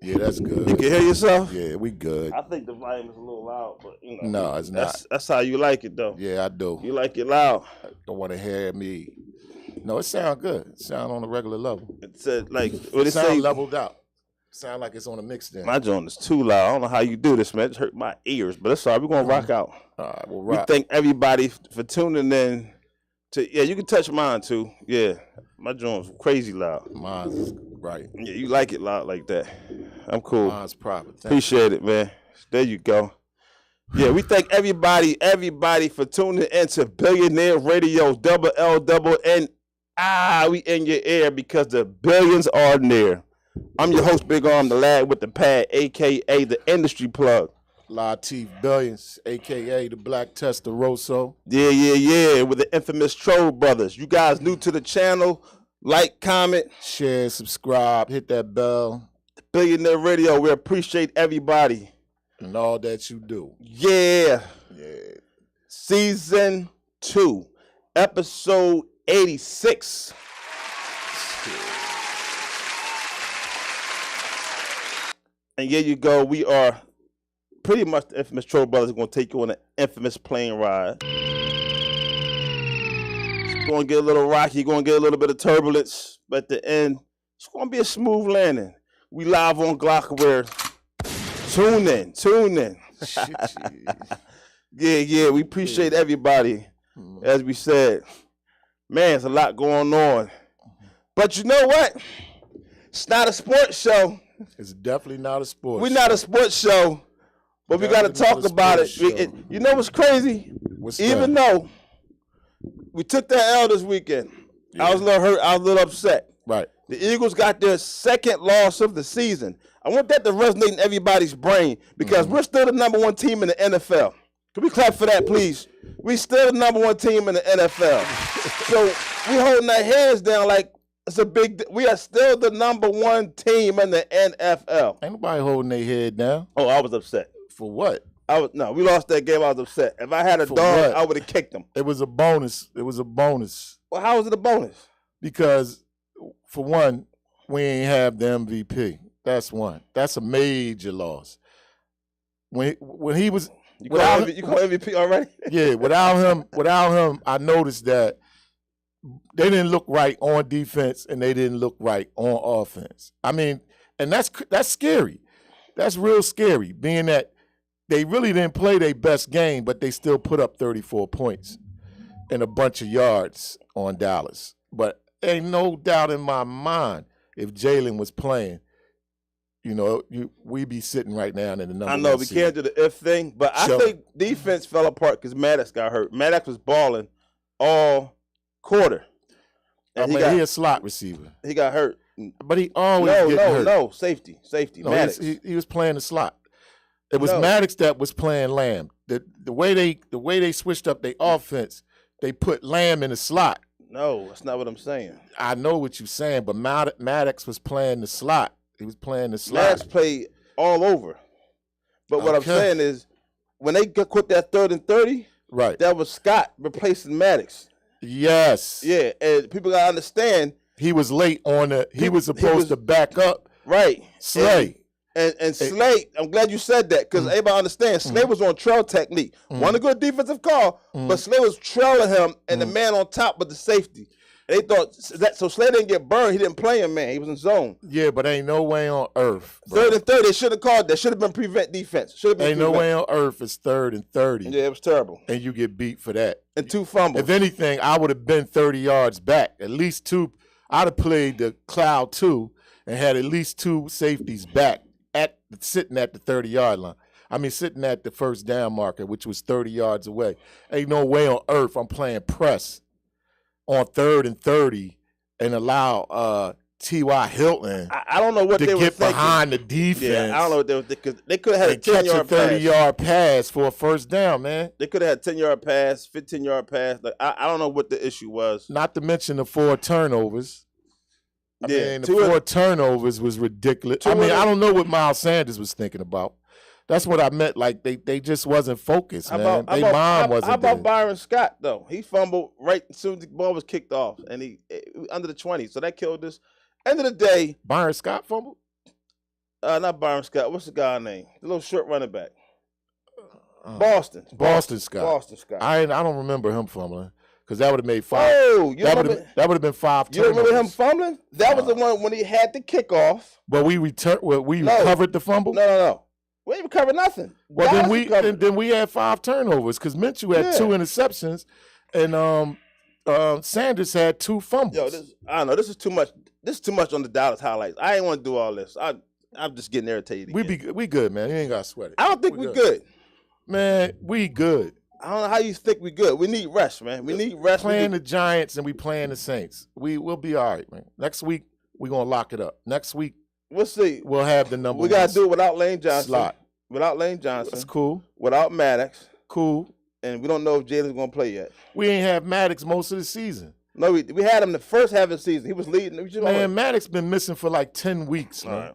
Yeah, that's good. You can hear yourself? Yeah, we good. I think the volume is a little loud, but you know. No, it's not. That's how you like it, though. Yeah, I do. You like it loud. I don't want to hear me. No, it sound good. It sound on a regular level. It said like what it sound say? leveled out. Sound like it's on a mix then. My joint is too loud. I don't know how you do this, man. It just hurt my ears, but it's all right. We're gonna rock out. All right, we'll rock. We thank everybody for tuning in. You can touch mine too. Yeah, my joint's crazy loud. Mine's right. Yeah, you like it loud like that. I'm cool. Mine's proper. Appreciate it, man. There you go. Yeah, we thank everybody for tuning into Billionaire Radio, double L, double N. We in your ear because the billions are near. I'm your host, Big Arm, the lad with the pad, a.k.a. the industry plug. Lateef Billions, a.k.a. the Black Testarossa. Yeah, with the infamous Troll Brothers. You guys new to the channel, like, comment. Share, subscribe, hit that bell. Billionaire Radio, we appreciate everybody. And all that you do. Yeah. Season 2, episode 86. And here you go. We are pretty much the infamous Troll Brothers going to take you on an infamous plane ride. It's going to get a little rocky. You're going to get a little bit of turbulence. But at the end, it's going to be a smooth landing. We live on Glockware. Tune in. Yeah, we appreciate everybody. As we said, man, there's a lot going on. But you know what? It's not a sports show. It's definitely not a sports show. We're not a sports show, but we got to talk about it. You know what's crazy? Even though we took that L this weekend, I was a little hurt. I was a little upset. Right. The Eagles got their second loss of the season. I want that to resonate in everybody's brain because we're still the number 1 team in the NFL. Can we clap for that, please? We still the number 1 team in the NFL. So we holding our heads down like it's a big. We are still the number 1 team in the NFL. Ain't nobody holding their head down. Oh, I was upset. For what? We lost that game. I was upset. If I had a dog, I would have kicked him. It was a bonus. Well, how was it a bonus? Because for one, we ain't have the MVP. That's one. That's a major loss. When he was you call MVP already? Yeah, without him, I noticed that they didn't look right on defense and they didn't look right on offense. I mean, and that's scary. That's real scary, being that they really didn't play their best game, but they still put up 34 points and a bunch of yards on Dallas. But ain't no doubt in my mind if Jalen was playing, we be sitting right now in the number. I know we can't do the if thing, but I think defense fell apart because Maddox got hurt. Maddox was balling all quarter. And he a slot receiver. He got hurt. But he always hurt. No, safety. No, Maddox. He was playing the slot. It was Maddox that was playing Lamb. The way they switched up their offense, they put Lamb in the slot. No, that's not what I'm saying. I know what you're saying, but Maddox was playing the slot. He was playing the slot. Maddox played all over. But what I'm saying is, when they quit that 3rd and 30, right, that was Scott replacing Maddox. Yes. Yeah, and people gotta understand he was late on the. He was supposed to back up. Right. Slay. And Slay, I'm glad you said that because everybody understands. Slay was on trail technique. Wasn't a good defensive call, but Slay was trailing him, and the man on top was the safety. They thought that so Slay didn't get burned. He didn't play him, man. He was in zone. Yeah, but ain't no way on earth. Bro. 3rd and 30, they should have called that. Should have been prevent defense. Ain't no way on earth it's 3rd and 30. Yeah, it was terrible. And you get beat for that. And 2 fumbles. If anything, I would have been 30 yards back. At least 2. I'd have played the cloud 2 and had at least 2 safeties back sitting at the 30-yard line. I mean, sitting at the first down marker, which was 30 yards away. Ain't no way on earth I'm playing press on 3rd and 30 and allow T.Y. Hilton I don't know what they were thinking. To get behind the defense. Yeah, I don't know what they were thinking. They could have had a 10-yard pass. 30-yard pass for a first down, man. They could have had a 10-yard pass, 15-yard pass. Like, I don't know what the issue was. Not to mention the 4 turnovers. I mean, the 4 turnovers was ridiculous. I don't know what Miles Sanders was thinking about. That's what I meant. Like, they just wasn't focused, man. Their mind wasn't How about there. Byron Scott, though? He fumbled right as soon as the ball was kicked off, and he under the 20. So that killed us. End of the day. Byron Scott fumbled? Not Byron Scott. What's the guy's name? The little short running back. Boston Scott. Boston Scott. I don't remember him fumbling because that would have made 5. Oh, that would have been 5 You don't remember him fumbling? That was the one when he had the kickoff. But we recovered the fumble. No. We didn't recover nothing. Well, then we had 5 turnovers because Minshew had 2 interceptions, and Sanders had 2 fumbles. Yo, I don't know. This is too much. This is too much on the Dallas highlights. I ain't want to do all this. I'm just getting irritated. We good, man. You ain't gotta sweat it. I don't think we good. Man, we good. I don't know how you think we good. We need rest, man. We need rest. Playing the Giants and we playing the Saints. We'll be all right, man. Next week we're gonna lock it up. Next week we'll see. We'll have the number. We gotta do it without Lane Johnson. Slot. Without Lane Johnson. That's cool. Without Maddox. Cool. And we don't know if Jalen's gonna play yet. We ain't have Maddox most of the season. No, we had him the first half of the season. He was leading. Man, Maddox been missing for like 10 weeks, man. Right.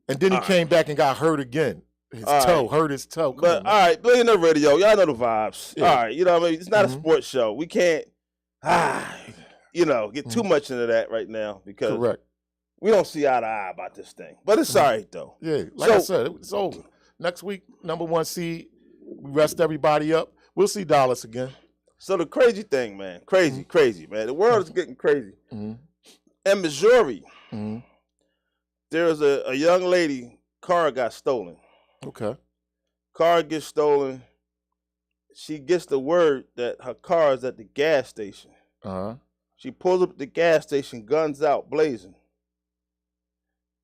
And then he came back and got hurt again. Hurt his toe. But all right, Billionaire Radio, y'all know the vibes. Yeah. All right, you know what I mean? It's not a sports show. We can't, get too much into that right now because Correct. we don't see eye to eye about this thing. But it's all right, though. Yeah, I said, it's over. Next week, number 1 seed, we rest everybody up. We'll see Dallas again. So the crazy thing, man, crazy, man. The world is getting crazy. Mm-hmm. In Missouri, Mm-hmm. there's a young lady, car got stolen. Okay. Car gets stolen. She gets the word that her car is at the gas station. Uh-huh. She pulls up at the gas station, guns out, blazing.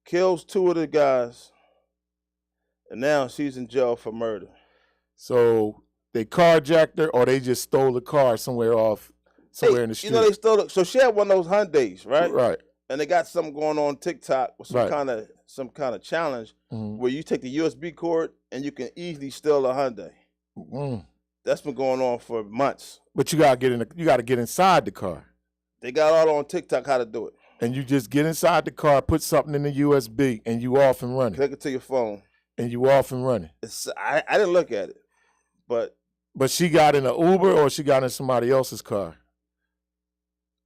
Kills 2 of the guys. And now she's in jail for murder. So they carjacked her or they just stole the car somewhere in the street? You know, they stole it. So she had one of those Hyundais, right? Right. And they got something going on TikTok with some kind of challenge where you take the USB cord and you can easily steal a Hyundai. That's been going on for months. But you gotta get inside the car. They got all on TikTok how to do it. And you just get inside the car, put something in the USB, and you off and running. Click it to your phone. And you off and running. I didn't look at it, but she got in an Uber or she got in somebody else's car?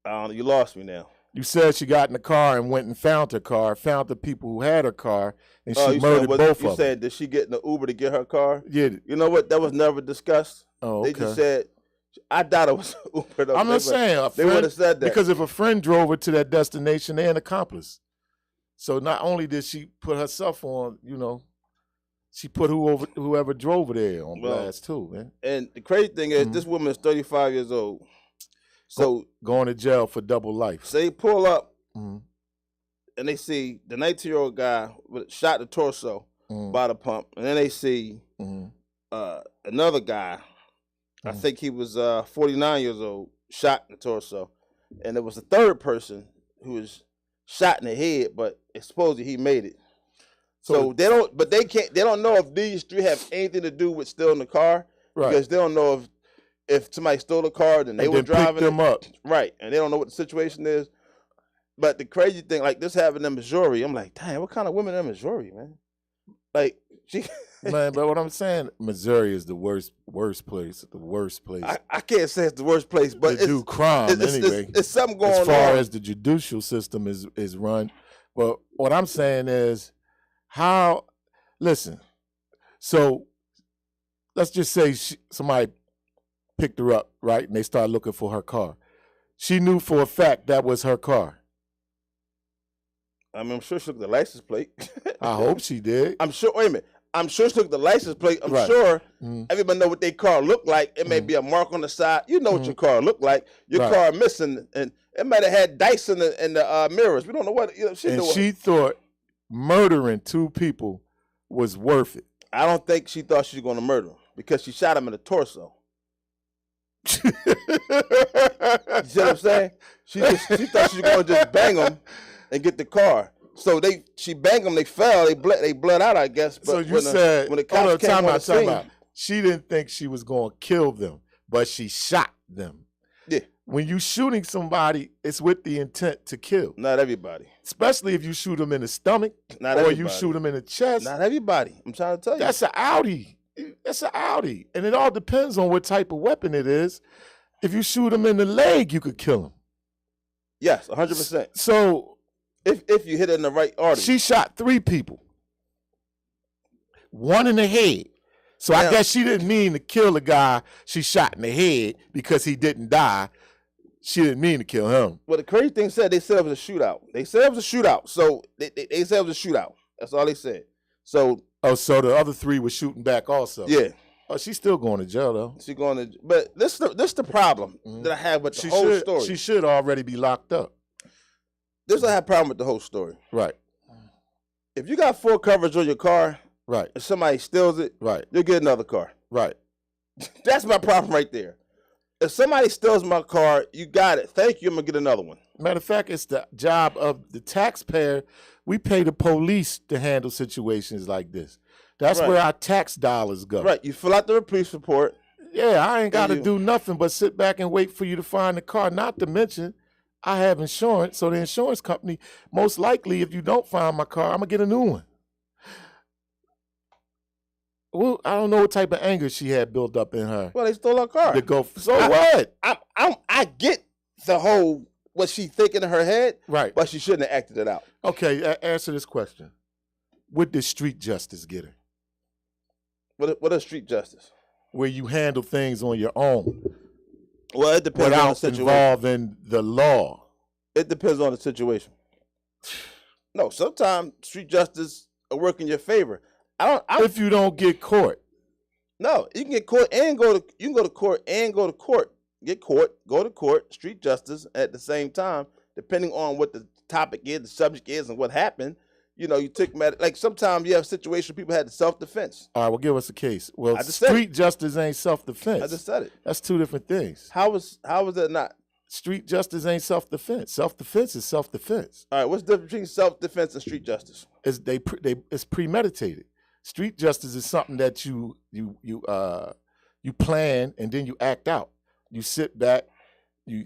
You lost me now. You said she got in the car and went and found her car, found the people who had her car, and she murdered both of them. You said, did she get in the Uber to get her car? Yeah. You know what? That was never discussed. Oh, okay. They just said, I doubt it was Uber. Though. I'm not saying. They would have said that. Because if a friend drove her to that destination, they're an accomplice. So not only did she put herself on, she put whoever drove her there on blast too, man. And the crazy thing is, this woman is 35 years old. So going to jail for double life. So they pull up and they see the 19-year-old guy shot in the torso by the pump, and then they see another guy. I think he was 49 years old, shot in the torso, and there was a third person who was shot in the head, but supposedly he made it. So they don't know if these 3 have anything to do with stealing the car, because they don't know if somebody stole a car, then they were driving picked them up. Right, and they don't know what the situation is. But the crazy thing, like this happened in Missouri, I'm like, dang, what kind of women in Missouri, man? Like, man, but what I'm saying, Missouri is the worst place. The worst place. I can't say it's the worst place, but they do crime anyway. It's something going on. As far as the judicial system is run. But what I'm saying is, listen, so let's just say somebody picked her up, right? And they started looking for her car. She knew for a fact that was her car. I mean, I'm sure she took the license plate. I hope she did. I'm sure. Wait a minute. I'm sure she took the license plate. I'm sure everybody know what their car looked like. It may be a mark on the side. You know what your car looked like. Your car missing, and it might have had dice in the mirrors. We don't know what. She thought murdering 2 people was worth it. I don't think she thought she was going to murder him because she shot him in the torso. You see what I'm saying? She thought she was going to just bang him and get the car. So she banged them. They fell. They bled out, I guess. But so you said when the cops came on the scene, she didn't think she was going to kill them, but she shot them. Yeah. When you shooting somebody, it's with the intent to kill. Not everybody. Especially if you shoot them in the stomach you shoot them in the chest. Not everybody. I'm trying to tell you. That's an Audi. That's an Audi. And it all depends on what type of weapon it is. If you shoot him in the leg, you could kill him. Yes, 100%. So if you hit it in the right artery. She shot 3 people. one in the head. So I guess she didn't mean to kill the guy she shot in the head because he didn't die. She didn't mean to kill him. Well, the crazy thing said they said it was a shootout. They said it was a shootout. So they said it was a shootout. That's all they said. So so the other 3 were shooting back also. Yeah. Oh, she's still going to jail though. She's going to. But this the problem that I have with the whole story. She should already be locked up. This is what I have a problem with the whole story. Right. If you got full coverage on your car, right, if somebody steals it, right, you'll get another car. Right. That's my problem right there. If somebody steals my car, you got it. Thank you. I'm gonna get another one. Matter of fact, it's the job of the taxpayer. We pay the police to handle situations like this. That's where our tax dollars go. Right. You fill out the police report. Yeah, I ain't got to do nothing but sit back and wait for you to find the car. Not to mention, I have insurance, so the insurance company, most likely, if you don't find my car, I'm gonna get a new one. Well, I don't know what type of anger she had built up in her. Well, they stole her car. What? I get the whole what she thinking in her head, right? But she shouldn't have acted it out. Okay, answer this question: what did street justice get her? What is street justice? Where you handle things on your own. Well, it depends on the situation. Involving the law. It depends on the situation. No, sometimes street justice will work in your favor. If you don't get caught. No, you can get caught and go to court and go to court. Get caught, go to court, street justice at the same time, depending on what the topic is, the subject is, and what happened. You know, you took like sometimes you have situations people had self-defense. All right, well, give us a case. Well, street justice ain't self-defense. I just said it. That's 2 different things. How is that not? Street justice ain't self-defense. Self-defense is self-defense. All right, what's the difference between self-defense and street justice? It's premeditated. Street justice is something that you plan and then you act out. You sit back, you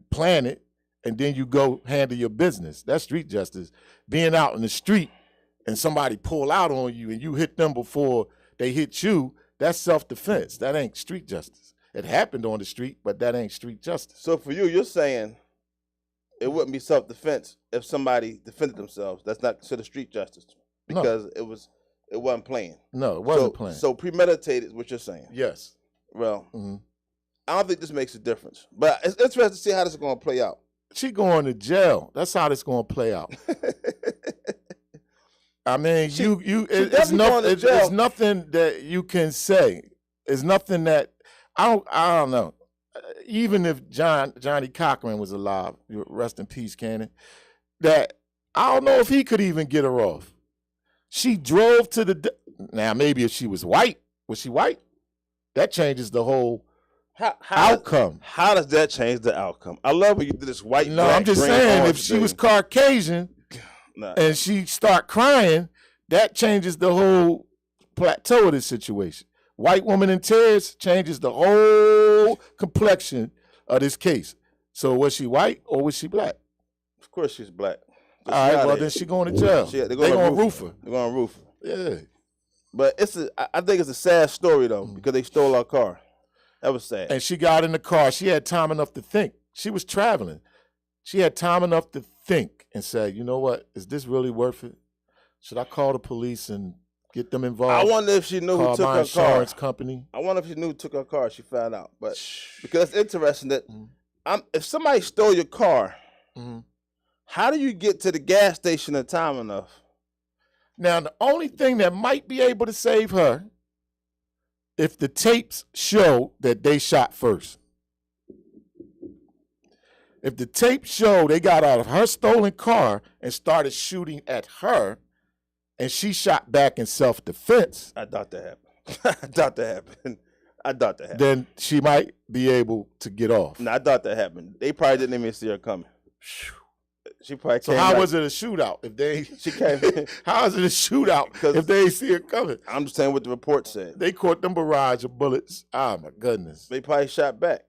plan it, and then you go handle your business. That's street justice. Being out in the street and somebody pull out on you and you hit them before they hit you, that's self-defense. That ain't street justice. It happened on the street, but that ain't street justice. So for you, you're saying it wouldn't be self-defense if somebody defended themselves. That's not considered street justice because it wasn't planned. No, it wasn't planned. So premeditated is what you're saying. Yes. Well, I don't think this makes a difference, but it's interesting to see how this is going to play out. She going to jail. That's how this going to play out. I mean, it's nothing that you can say. It's nothing that I don't know. Even if Johnny Cochran was alive, rest in peace, Cannon, that I don't know if he could even get her off. She drove to now maybe if she was white, was she white? That changes the whole outcome. How does that change the outcome? I love when you do this white. No, I'm just saying if she was Caucasian and she start crying, that changes the whole plateau of this situation. White woman in tears changes the whole complexion of this case. So was she white or was she black? Of course she's black. All right, well then she going to jail. They're going to roof her. They're going to roof her. Yeah. But I think it's a sad story though because they stole our car. That was sad. And she got in the car. She had time enough to think. She was traveling. She had time enough to think and say, you know what? Is this really worth it? Should I call the police and get them involved? I wonder if she knew who took her car. Insurance company. I wonder if she knew who took her car. She found out. But because it's interesting that if somebody stole your car, how do you get to the gas station in time enough? Now, the only thing that might be able to save her, if the tapes show that they shot first. If the tapes show they got out of her stolen car and started shooting at her, and she shot back in self-defense. I thought that happened. Then she might be able to get off. No, I thought that happened. They probably didn't even see her coming. She probably came. So how was it a shootout if they? She came. How is it a shootout if they ain't see her coming? I'm just saying what the report said. They caught them barrage of bullets. Oh my goodness. They probably shot back.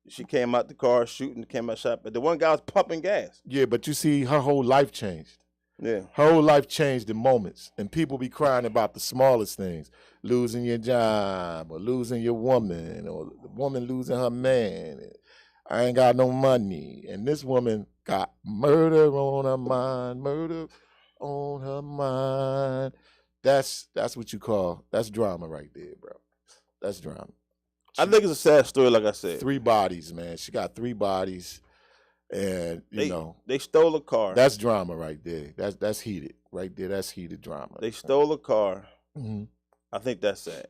She came out the car shooting, came out shot back. The one guy was pumping gas. Yeah, but you see, her whole life changed. Yeah. Her whole life changed in moments, and people be crying about the smallest things, losing your job or losing your woman or the woman losing her man. I ain't got no money, and this woman got murder on her mind, That's what you call, that's drama right there, bro. That's drama. I think it's a sad story, like I said. 3 bodies, man. She got 3 bodies, and they stole a car. That's drama right there. That's heated right there. That's heated drama. They stole a car. Mm-hmm. I think that's sad.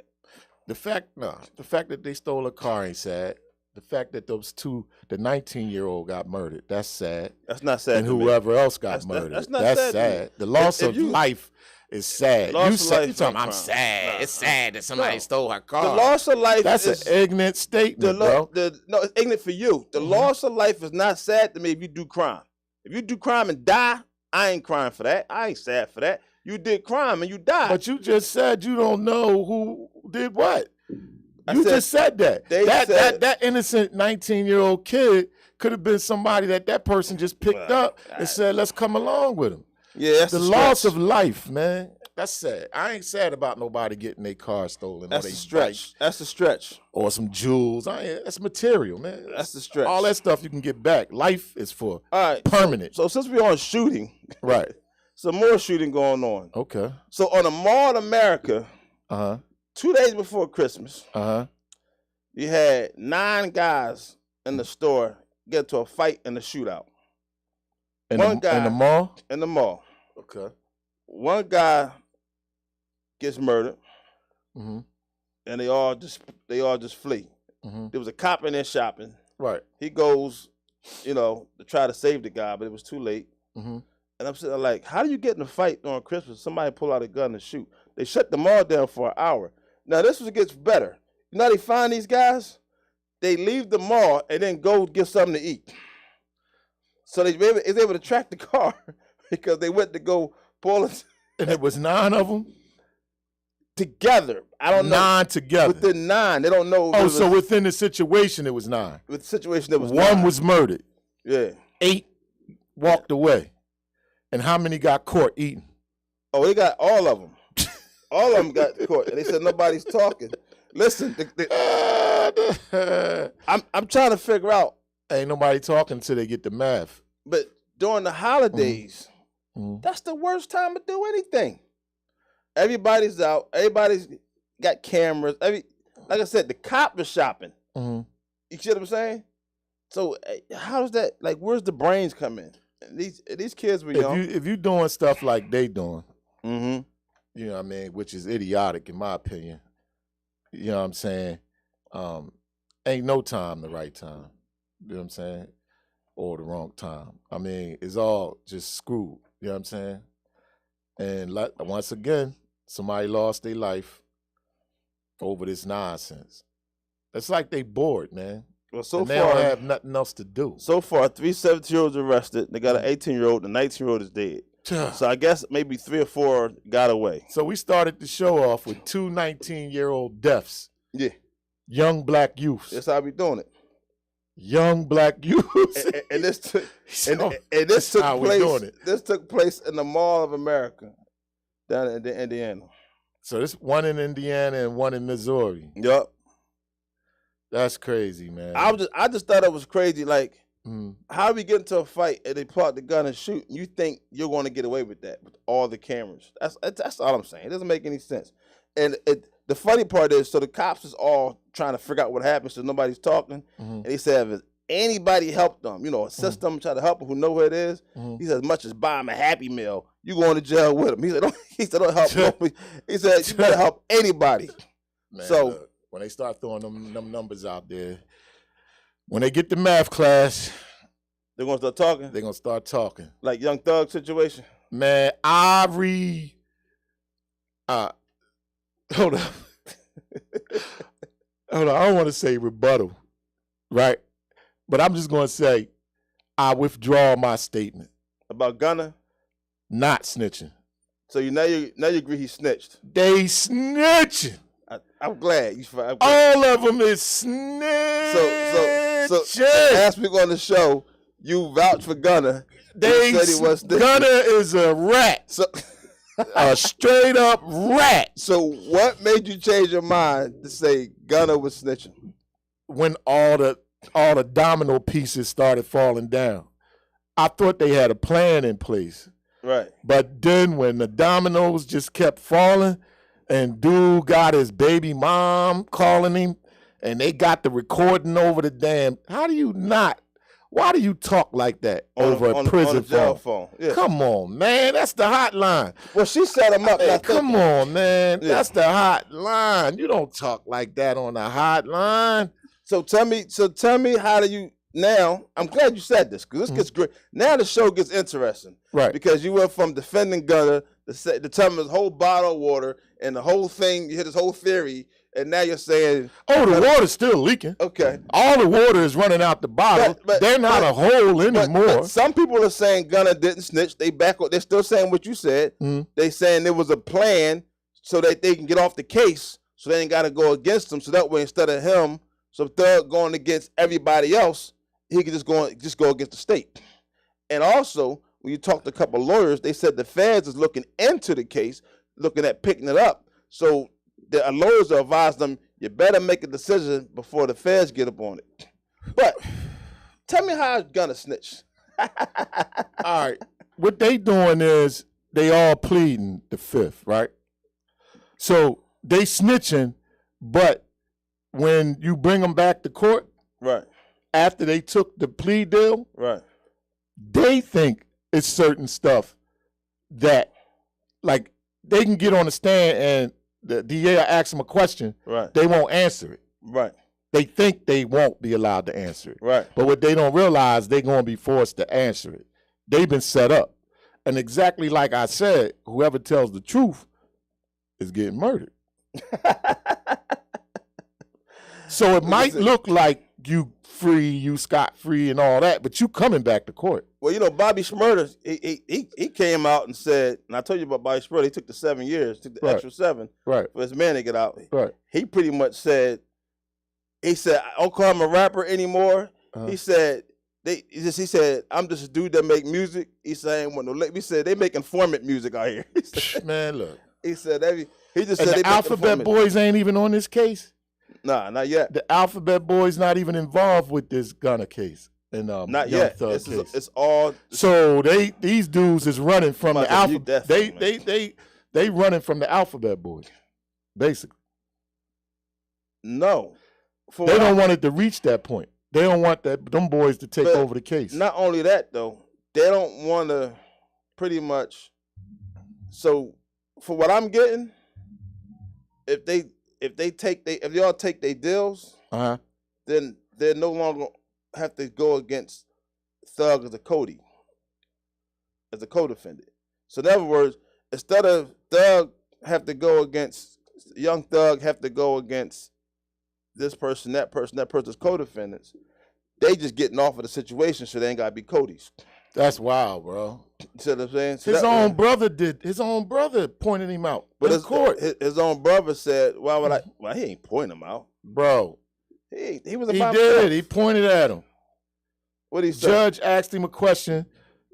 The fact that they stole a car ain't sad. The fact that those 2, the 19-year-old got murdered, that's sad. That's not sad. And whoever else got murdered, that's sad. The loss of life is sad. You talking, I'm sad. Nah. It's sad that somebody stole her car. The loss of life is an ignorant statement, bro. No, it's ignorant for you. The loss of life is not sad to me if you do crime. If you do crime and die, I ain't crying for that. I ain't sad for that. You did crime and you died. But you just said you don't know who did what. You just said that. That innocent 19-year-old kid could have been somebody that person just picked up and said, let's come along with him. Yeah, that's the loss of life, man. That's sad. I ain't sad about nobody getting their car stolen. That's a stretch. That's a stretch. Or some jewels. That's material, man. That's the stretch. All that stuff you can get back. Life is for permanent. So since we're on shooting, right? Some more shooting going on. Okay. So on a mall in America, 2 days before Christmas, you had 9 guys in the store get into a fight and a shootout. In the mall? In the mall. Okay. One guy gets murdered, and they all just flee. There was a cop in there shopping. Right. He goes, to try to save the guy, but it was too late. And I'm sitting there like, how do you get in a fight during Christmas? Somebody pull out a gun and shoot. They shut the mall down for an hour. Now this gets better. You know how they find these guys? They leave the mall and then go get something to eat. So they is able to track the car because they went to go pull it. And it was 9 of them? Together. I don't know. 9 together. Within 9. They don't know. Oh, so within the situation it was 9. With the situation it was 1 9. was murdered. Yeah. 8 walked away. And how many got caught eating? Oh, they got all of them. All of them got caught. And they said nobody's talking. Listen, I'm trying to figure out. Ain't nobody talking until they get the math. But during the holidays, that's the worst time to do anything. Everybody's out. Everybody's got cameras. Like I said, the cop is shopping. You see what I'm saying? So how does that, where's the brains come in? These kids were young. If you doing stuff like they doing, you know what I mean, which is idiotic in my opinion, you know what I'm saying, ain't no time the right time. You know what I'm saying? Or the wrong time. I mean, it's all just screwed. You know what I'm saying? And once again, somebody lost their life over this nonsense. It's like they bored, man. Well, so they far, don't have nothing else to do. So far, 3 17-year-olds arrested. They got an 18-year-old. The 19-year-old is dead. So I guess maybe 3 or 4 got away. So we started the show off with 2 19-year-old deaths. Yeah. Young black youths. That's how we doing it. Young black youths. And this took this took place in the Mall of America down in Indiana. So this one in Indiana and one in Missouri. Yup. That's crazy, man. I just thought it was crazy. Like, how we get into a fight and they pull out the gun and shoot, and you think you're going to get away with that with all the cameras? That's all I'm saying. It doesn't make any sense. And the funny part is, so the cops is all trying to figure out what happened, so nobody's talking. And he said, if anybody helped them, assist them, try to help them who know who it is, he said, as much as buy him a Happy Meal, you going to jail with him. He said, don't help nobody. He said, you better help anybody. Man, so look, when they start throwing them numbers out there, when they get to math class, they're going to start talking? They're going to start talking. Like Young Thug situation? Man, hold on. Hold on. I don't want to say rebuttal, right? But I'm just going to say I withdraw my statement. About Gunna? Not snitching. So now you agree he snitched? They snitching. I'm glad. All of them is snitching. So last week on the show, you vouched for Gunna. Gunna is a rat. So a straight up rat. So what made you change your mind to say Gunna was snitching? When all the domino pieces started falling down. I thought they had a plan in place. Right. But then when the dominoes just kept falling, and dude got his baby mom calling him, and they got the recording over the damn. How do you not? Why do you talk like that over a prison on a jail phone? Yeah. Come on, man. That's the hotline. Well, she set him up. Hey, come on, man. Yeah. That's the hotline. You don't talk like that on the hotline. So tell me, how do you now? I'm glad you said this because this gets great. Now the show gets interesting, Right? Because you went from defending Gunner to telling him his whole bottle of water and the whole thing. You hit his whole theory, and now you're saying, "Oh, the water's still leaking." Okay, all the water is running out the bottle. But they're not a hole anymore. But some people are saying Gunner didn't snitch. They're still saying what you said. They saying there was a plan so that they can get off the case, so they ain't got to go against him. So that way, instead of him, so Thug going against everybody else, he could just go against the state. And also, when you talk to a couple of lawyers, they said the feds is looking into the case, looking at picking it up. So the lawyers advised them, you better make a decision before the feds get up on it. But tell me how Gunna snitch. All right. What they doing is they all pleading the fifth, right? So they snitching, but when you bring them back to court, right, after they took the plea deal, right, they think it's certain stuff that, like, they can get on the stand and the DA will ask them a question, right, they won't answer it. Right. They think they won't be allowed to answer it. Right. But what they don't realize, they're going to be forced to answer it. They've been set up. And exactly like I said, whoever tells the truth is getting murdered. So it might look like you free, you scot-free and all that, but you coming back to court. Well, you know, Bobby Shmurda, he came out and said, and I told you about Bobby Shmurda, he took the 7 years, took the extra 7 for his man to get out. Right. He pretty much said, I don't call him a rapper anymore. He said, he said, I'm just a dude that make music. He said, he said, they make informant music out here. Said, man, look. He said, he just and said the they Alphabet Boys ain't even on this case? Nah, not yet. The Alphabet Boys not even involved with this Gunna case. And not yet. It's all. So these dudes is running from the Alphabet. They running from the Alphabet Boys, basically. No. They don't want it to reach that point. They don't want them boys to take over the case. Not only that, though, they don't want to pretty much. So, for what I'm getting, if they all take their deals, then they no longer have to go against Thug as a co-defendant. So in other words, instead of Thug have to go against Young Thug, have to go against this person, that person's co-defendants, they just getting off of the situation, so they ain't gotta be Cody's. That's wild, bro. You see what I'm saying? So his own brother pointed him out in court. His own brother said, "Why would I?" Well, he ain't pointing him out, bro. He was. He did. He pointed at him. What he said? Judge asked him a question.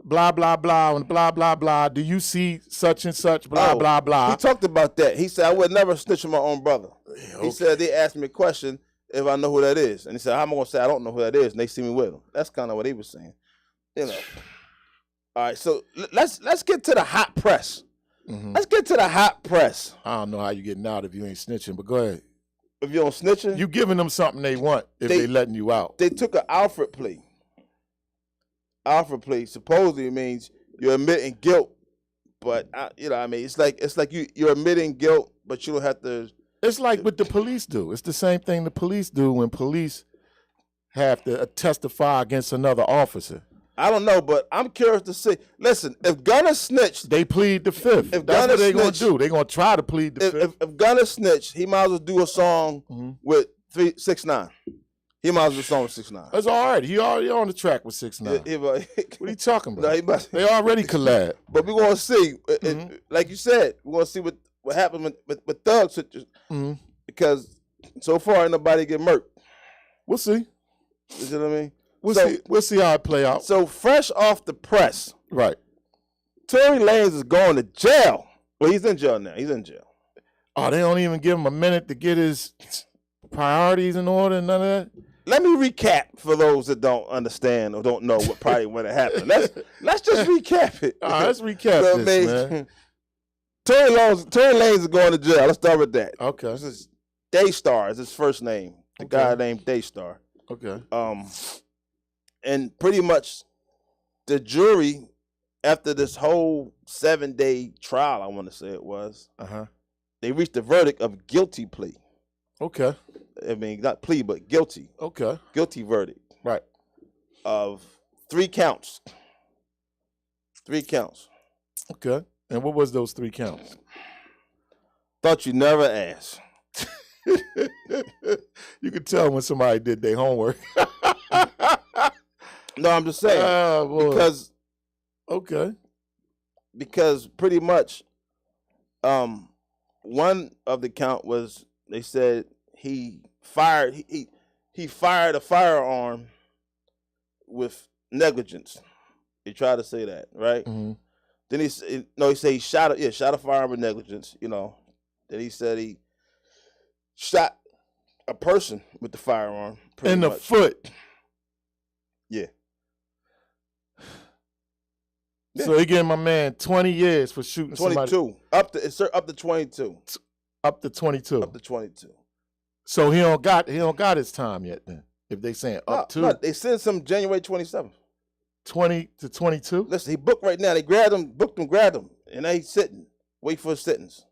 Blah blah blah and blah blah blah. Do you see such and such? Blah blah blah. He talked about that. He said, "I would never snitch on my own brother." Okay. He said they asked me a question if I know who that is, and he said, "How am I gonna say I don't know who that is?" And they see me with him. That's kind of what he was saying. You know. All right, so let's get to the hot press. Let's get to the hot press. I don't know how you getting out if you ain't snitching, but go ahead. If you don't snitching, you giving them something they want if they letting you out. They took an Alfred plea. Alfred plea supposedly means you're admitting guilt, but it's like you're admitting guilt, but you don't have to. It's like what the police do. It's the same thing the police do when police have to testify against another officer. I don't know, but I'm curious to see. Listen, if Gunna snitched, they plead the fifth. That's what they're gonna do. They're gonna try to plead the fifth. If Gunna snitched, he might as well do a song with 6ix9ine. He might as well do a song with 6ix9ine. That's all right. He already on the track with 6ix9ine. What are you talking about? No, they already collab. But we're gonna see. Like you said, we're gonna see what happens with Thug situation. Because so far ain't nobody get murked. We'll see. You know what I mean? We'll see how it play out. So fresh off the press, right? Tory Lanez is going to jail. Well, he's in jail now. He's in jail. Oh, they don't even give him a minute to get his priorities in order and none of that? let me recap for those that don't understand or don't know what probably when it happened. Let's just recap it. All right, let's recap this, man. Tory Lanez is going to jail. Let's start with that. Okay. This is Daystar is his first name. The guy named Daystar. Okay. And pretty much the jury, after this whole 7-day trial, I want to say it was, they reached a verdict of guilty plea. Okay. I mean, not plea, but guilty. Okay. Guilty verdict. Right. Of 3 counts. 3 counts. Okay. And what was those 3 counts? Thought you never asked. You could tell when somebody did their homework. No, I'm just saying. Because because pretty much one of the count was they said he fired a firearm with negligence. He tried to say that, right? Mm-hmm. Then he said he shot a firearm with negligence, you know. Then he said he shot a person with the firearm in the foot. Yeah. So he gave my man 20 years for shooting 22. somebody. Up to 22. Up to 22. Up to 22. So he don't got his time yet then. If they saying up to. No, they sent him January 27th. 20 to 22? Listen, he booked right now. They booked him, grabbed him, and now he's sitting, wait for a sentence.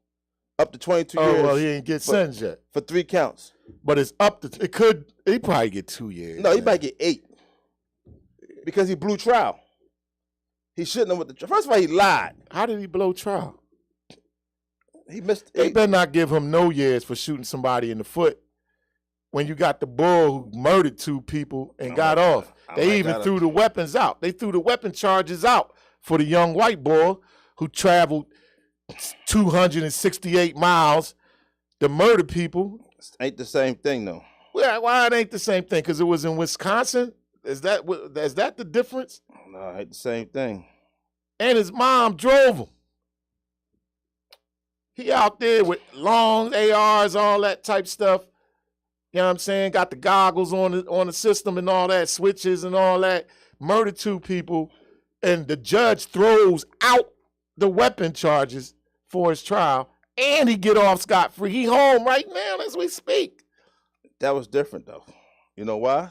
Up to 22 years. Oh, well, he ain't get sentenced yet. For 3 counts. But it's up to, he probably get 2 years. No, he might get 8. Because he blew trial. He shouldn't have with the trial. First of all, he lied. How did he blow trial? He missed 8. They better not give him no years for shooting somebody in the foot. When you got the bull who murdered 2 people and got off. They even threw the weapons out. They threw the weapon charges out for the young white boy who traveled 268 miles to murder people. Ain't the same thing, though. Well, why it ain't the same thing? Because it was in Wisconsin? Is that the difference? No, it ain't the same thing. And his mom drove him. He out there with long ARs, all that type stuff. You know what I'm saying? Got the goggles on the system and all that, switches and all that. Murdered 2 people. And the judge throws out the weapon charges for his trial. And he get off scot-free. He home right now as we speak. That was different, though. You know why?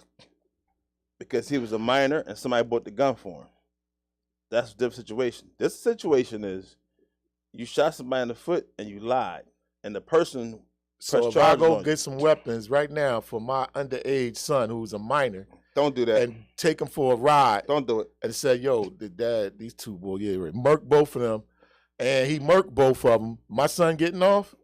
Because he was a minor and somebody bought the gun for him. That's a different situation. This situation is you shot somebody in the foot and you lied. And the person... So if I go get some weapons right now for my underage son who's a minor, don't do that, and take him for a ride. Don't do it. And say, yo, the dad, these 2 boys, murk both of them, and he murked both of them. My son getting off.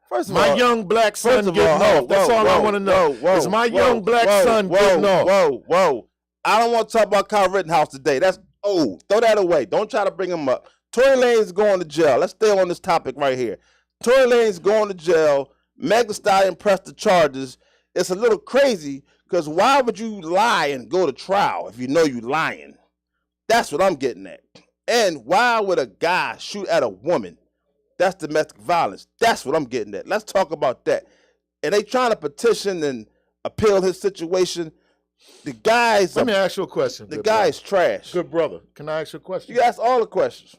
First of all, my young black son getting off. That's all I want to know. Is my young black son getting off? Whoa! I don't want to talk about Kyle Rittenhouse today. That's old. Throw that away. Don't try to bring him up. Tory Lanez is going to jail. Let's stay on this topic right here. Tory Lanez is going to jail. Meg Thee Stallion pressed the charges. It's a little crazy because why would you lie and go to trial if you know you lying? That's what I'm getting at. And why would a guy shoot at a woman? That's domestic violence. That's what I'm getting at. Let's talk about that. And they trying to petition and appeal his situation. The guy's... Let me ask you a question. The guy is trash. Good brother. Can I ask you a question? You ask all the questions.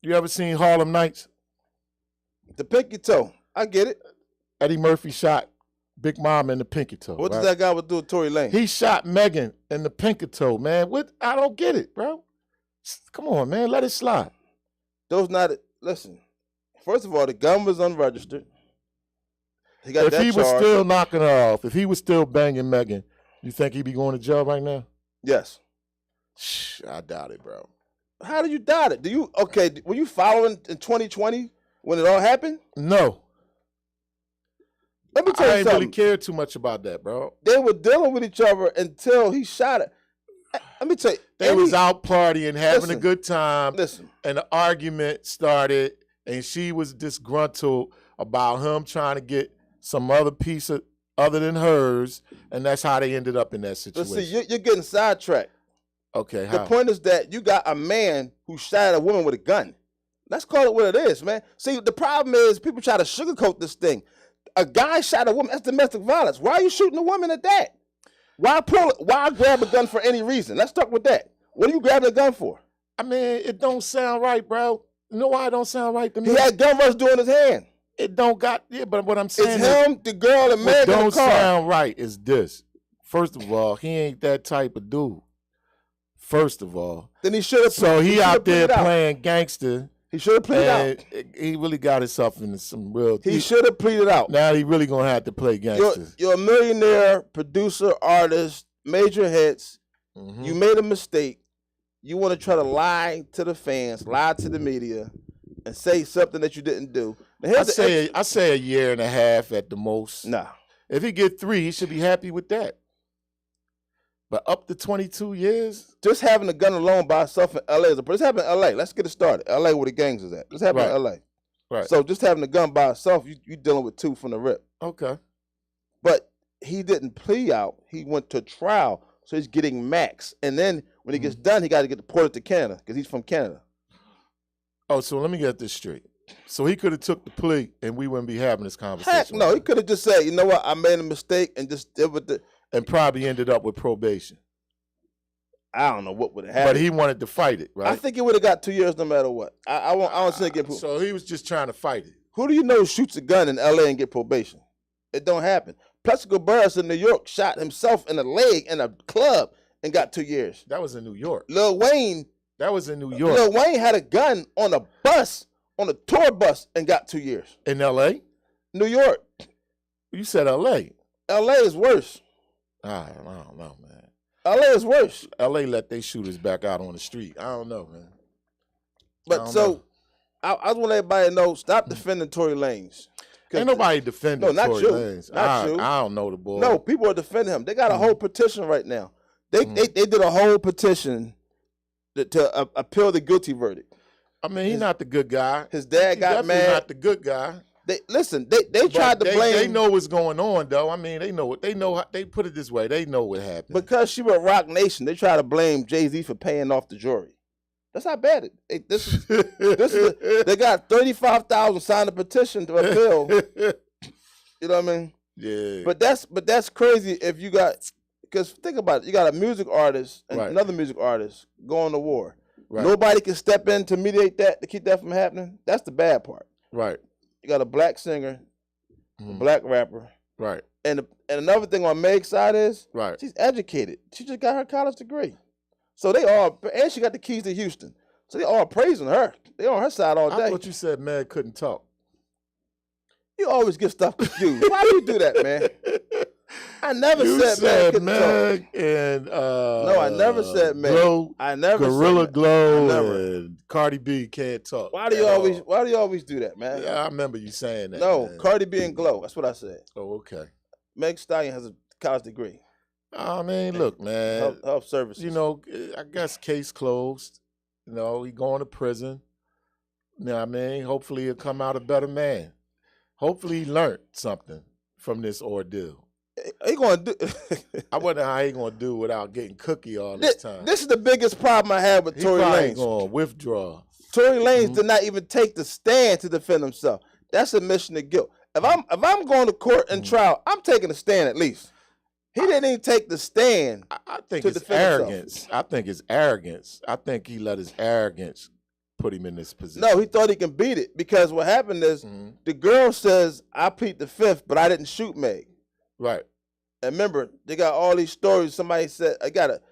You ever seen Harlem Nights? The pinky toe. I get it. Eddie Murphy shot Big Mama in the pinky toe. What does that guy would do with Tory Lanez? He shot Megan in the pinky toe, man. What? I don't get it, bro. Come on, man. Let it slide. Listen. First of all, the gun was unregistered. If he was still knocking her off, if he was still banging Megan, you think he'd be going to jail right now? Yes. I doubt it, bro. How do you doubt it? Were you following in 2020 when it all happened? No. Let me tell you something. I ain't really care too much about that, bro. They were dealing with each other until he shot her. Let me tell you. They was out partying, having a good time. And the argument started, and she was disgruntled about him trying to get some other piece other than hers, and that's how they ended up in that situation. But see, you're getting sidetracked. Okay, The point is that you got a man who shot at a woman with a gun. Let's call it what it is, man. See, the problem is people try to sugarcoat this thing. A guy shot a woman, that's domestic violence. Why are you shooting a woman at that? Why grab a gun for any reason? Let's talk with that. What are you grabbing a gun for? I mean, it don't sound right, bro. You know why it don't sound right to me? He had gun rush in his hand. It don't got, yeah, but what I'm saying It's him, the girl, and Meg in the car. What don't sound right is this. First of all, he ain't that type of dude. First of all. Then he should have. So he out there playing gangster. He should have pleaded out. He really got himself into some real. He should have pleaded out. Now he really gonna have to play gangster. You're a millionaire, producer, artist, major hits. Mm-hmm. You made a mistake. You want to try to lie to the fans, lie to the media, and say something that you didn't do. I say a year and a half at the most. Nah. If he get 3, he should be happy with that. But up to 22 years? Just having a gun alone by itself in L.A. This happened in L.A. Let's get it started. L.A. where the gangs is at. This happened in L.A. Right. So just having a gun by itself, you dealing with 2 from the rip. Okay. But he didn't plea out. He went to trial, so he's getting max. And then when he gets done, he got to get deported to Canada because he's from Canada. Oh, so let me get this straight. So he could have took the plea and we wouldn't be having this conversation. Heck no, he could have just said, you know what, I made a mistake and just did with the... And probably ended up with probation. I don't know what would have happened. But he wanted to fight it, right? I think he would have got 2 years no matter what. I don't see it get probation. So he was just trying to fight it. Who do you know shoots a gun in L.A. and get probation? It don't happen. Plexico Burris in New York shot himself in the leg in a club and got 2 years. That was in New York. Lil Wayne. That was in New York. Lil Wayne had a gun on a bus, on a tour bus, and got 2 years. In L.A.? New York. You said L.A. L.A. is worse. I don't know, man. L.A. is worse. L.A. let they shooters back out on the street. I don't know, man. But so, I just want everybody to know, stop defending Tory Lanez. Ain't nobody defending Tory Lanez. Not you. I don't know the boy. No, people are defending him. They got a whole petition right now. They did a whole petition to appeal the guilty verdict. I mean, he's not the good guy. His dad got mad. He's not the good guy. They tried to blame. They know what's going on, though. I mean, they know they put it this way. They know what happened. Because she was Rock Nation, they try to blame Jay-Z for paying off the jury. That's not bad. They got 35,000 signed a petition to appeal. You know what I mean? Yeah. But that's crazy if you got, because think about it, you got a music artist and another music artist going to war. Right. Nobody can step in to mediate that, to keep that from happening. That's the bad part. Right. You got a black singer, a black rapper. Right. And another thing on Meg's side is she's educated. She just got her college degree. So they all, and she got the keys to Houston. So they all praising her. They on her side all day. I thought you said Meg couldn't talk. You always get stuff confused. Why do you do that, man? I never said Meg and no, I never said Meg. Glow, I never Gorilla said Glow and Cardi B can't talk. Why do you always do that, man? Yeah, I remember you saying that. No, man. Cardi B and Glow. That's what I said. Oh, okay. Meg Stallion has a college degree. I mean, look, man. Health services. You know, I guess case closed. You know, he going to prison. You know what I mean? Hopefully he'll come out a better man. Hopefully he learned something from this ordeal. He going to do. I wonder how he going to do without getting cookie all this time. This is the biggest problem I have with Tory Lanez. He's going to withdraw. Tory Lanez did not even take the stand to defend himself. That's admission of guilt. If I'm going to court and trial, I'm taking a stand at least. He didn't even take the stand. I think it's arrogance. I think it's arrogance. I think he let his arrogance put him in this position. No, he thought he can beat it because what happened is the girl says, I plead the fifth, but I didn't shoot Meg. Right. And remember, they got all these stories. Somebody said,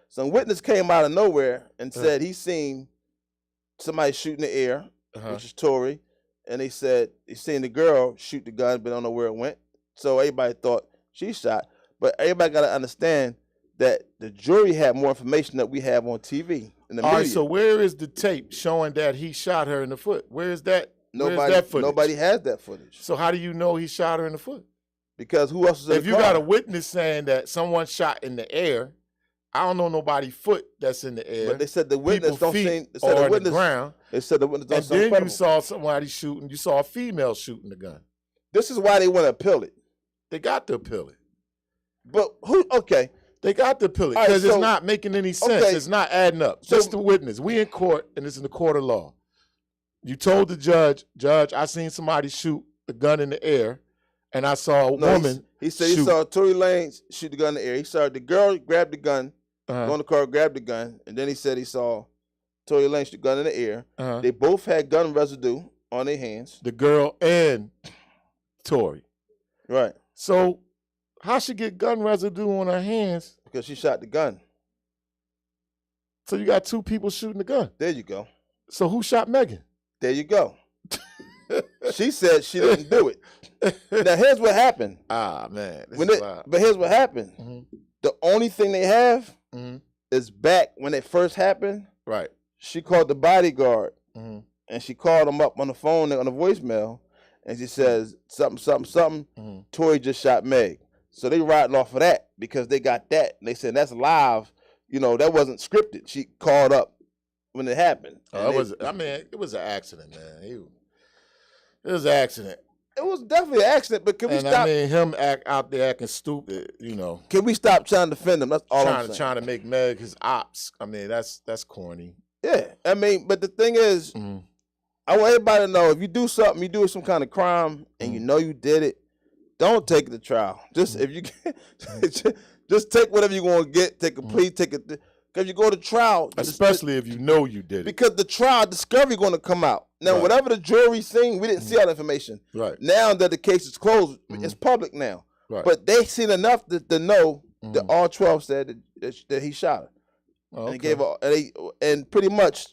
some witness came out of nowhere and said he seen somebody shoot in the air, which is Tory. And they said he seen the girl shoot the gun, but don't know where it went. So everybody thought she shot. But everybody got to understand that the jury had more information that we have on TV. In the media. All right, so where is the tape showing that he shot her in the foot? Where is that? Nobody has that footage. So how do you know he shot her in the foot? Because who else is in the car? If you got a witness saying that someone shot in the air, I don't know nobody's foot that's in the air. But they said the witness don't seem. They said the witness, ground. They said the witness don't seem credible. And then you saw somebody shooting. You saw a female shooting the gun. This is why they want to appeal it. They got to appeal it. But who? Okay. They got to appeal it because it's not making any sense. Okay. It's not adding up. Just the witness. We in court, and it's in the court of law. You told the judge, I seen somebody shoot the gun in the air, and I saw a woman He said he saw Tory Lanez shoot the gun in the air. He saw the girl grab the gun, go in the car, grab the gun, and then he said he saw Tory Lanez shoot the gun in the air. They both had gun residue on their hands. The girl and Tory. Right. So how she get gun residue on her hands? Because she shot the gun. So you got 2 people shooting the gun. There you go. So who shot Megan? There you go. She said she didn't do it. Now here's what happened. Ah, man. But here's what happened. Mm-hmm. The only thing they have is back when it first happened. Right. She called the bodyguard and she called him up on the phone on the voicemail and she says something. Tory just shot Meg. So they riding off of that because they got that. And they said that's live. You know, that wasn't scripted. She called up when it happened. It was an accident, man. It was an accident. It was definitely an accident, but can we stop? I mean, him out there acting stupid, you know. Can we stop trying to defend him? That's all I'm saying. Trying to make Meg his ops. I mean, that's corny. Yeah, I mean, but the thing is, I want everybody to know if you do something, you do some kind of crime, and you know you did it, don't take it to trial. Just if you can, just take whatever you want to get. Take a plea. Take it. Because you go to trial, especially if you know you did it. Because the trial discovery going to come out. Now, whatever the jury seen, we didn't see all the information. Right. Now that the case is closed, it's public now. Right. But they seen enough to know that all 12 said that he shot her. Okay. And they gave and pretty much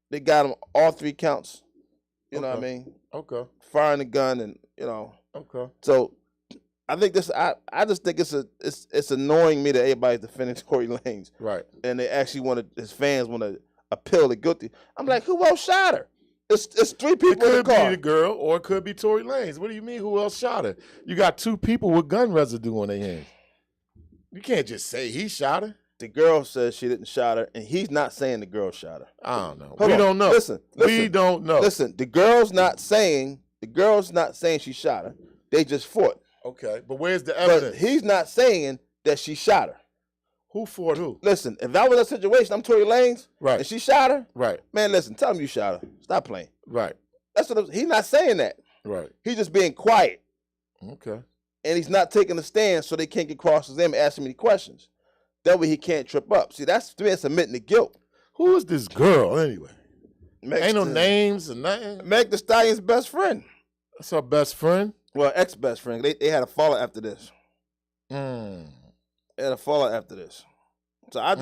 they got him all 3 counts. You know what I mean? Okay. Firing the gun and you know. Okay. So I think this. I just think it's annoying me that everybody's defending Tory Lanez. Right. And they actually his fans want to appeal the guilty. I'm like, who else shot her? It's 3 people in the car. It could be the girl or it could be Tory Lanez. What do you mean? Who else shot her? You got 2 people with gun residue on their hands. You can't just say he shot her. The girl says she didn't shot her, and he's not saying the girl shot her. I don't know. We don't know. Listen. We don't know. Listen, the girl's not saying she shot her. They just fought. Okay, but where's the evidence? But he's not saying that she shot her. Who fought who? Listen, if that was a situation, I'm Tory Lanez, and she shot her, right? Man, listen, tell him you shot her. Stop playing. Right. That's what he's not saying that. Right. He's just being quiet. Okay. And he's not taking a stand so they can't get cross-examined and ask him any questions. That way he can't trip up. See, that's to me, it's admitting the guilt. Who is this girl anyway? Ain't no names or nothing. Meg Thee Stallion's best friend. That's her best friend? Well, ex-best friend. They had a fallout after this. They had a fallout after this. So I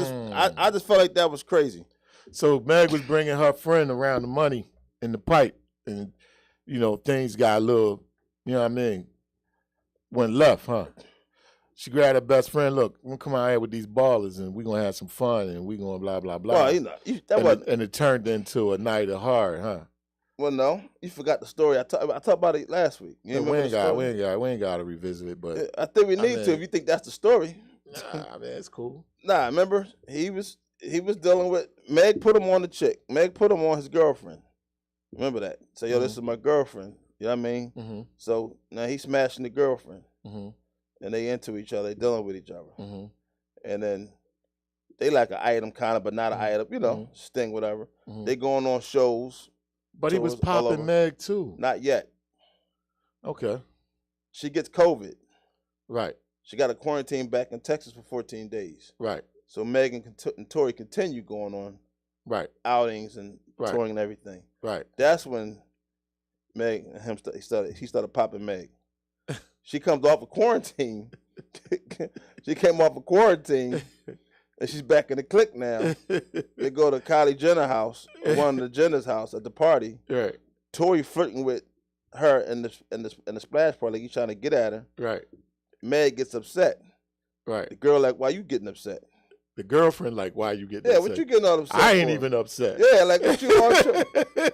just felt like that was crazy. So Meg was bringing her friend around the money in the pipe, and you know things got a little, you know what I mean, went left, huh? She grabbed her best friend. Look, we're gonna come out here with these ballers, and we're gonna have some fun, and we're gonna blah blah blah. Well, you know, and it turned into a night of horror, huh? Well, no, you forgot the story. I talked about it last week. We ain't got to revisit it, but I think we need to. If you think that's the story, nah, man, it's cool. Nah, remember he was dealing with Meg. Put him on the chick. Meg put him on his girlfriend. Remember that? Say, yo, this is my girlfriend. You know what I mean? Mm-hmm. So now he's smashing the girlfriend, and they into each other. They dealing with each other, and then they like an item kind of, but not an item. You know, Sting, whatever. They going on shows. But he was popping Meg too. Not yet. Okay. She gets COVID. Right. She got a quarantine back in Texas for 14 days. Right. So Meg and Tory continue going on outings and touring and everything. Right. That's when Meg and him he started popping Meg. She comes off of quarantine. She came off of quarantine. And she's back in the clique now. They go to Kylie Jenner house, one of the Jenner's house at the party. Right. Tory flirting with her in the splash party, like he's trying to get at her. Right. Meg gets upset. Right. The girl like, why you getting upset? The girlfriend like, why you getting upset? Yeah, what you getting all upset I ain't for? even upset. Yeah, like what you on?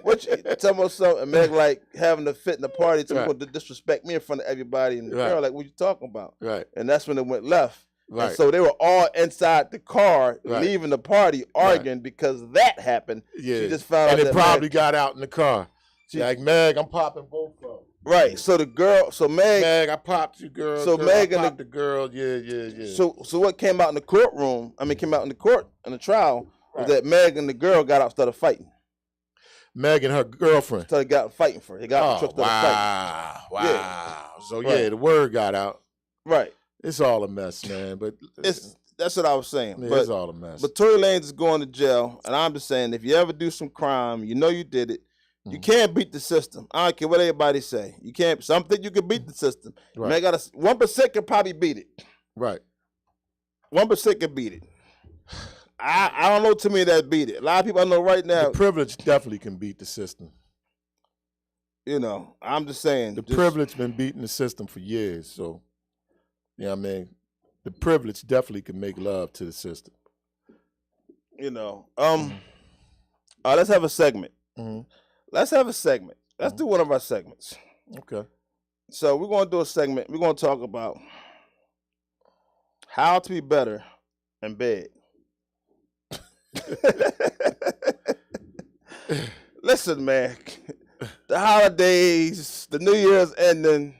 What you tell me something? And Meg like having a fit in the party to disrespect me in front of everybody, and the girl like, what you talking about? Right. And that's when it went left. Right. And so they were all inside the car, leaving the party, arguing because that happened. Yeah. She just found out and it probably got out in the car. She's like, Meg, I'm popping both of them. Right. So Meg, I popped you, girl. So girl, Meg I popped the girl. Yeah. So what came out in the courtroom? Came out in the court in the trial was that Meg and the girl got out, started fighting. Meg and her girlfriend got fighting for it. They got out the truck, started fighting. Wow. Yeah. So the word got out. Right. It's all a mess, man. But that's what I was saying. Yeah, but, it's all a mess. But Tory Lanez is going to jail, and I'm just saying, if you ever do some crime, you know you did it. You can't beat the system. I don't care what everybody say. You can't. Some think you can beat the system. Right. Man, 1% can probably beat it. Right. 1% can beat it. I don't know too many that beat it. A lot of people I know right now. The privilege definitely can beat the system. You know, I'm just saying. The privilege been beating the system for years. So, you know what I mean? The privilege definitely can make love to the system. You know. Let's have a segment. Mm-hmm. Let's have a segment. Let's do one of our segments. Okay. So we're going to do a segment. We're going to talk about how to be better in bed. Listen, man. The holidays, the New Year's ending.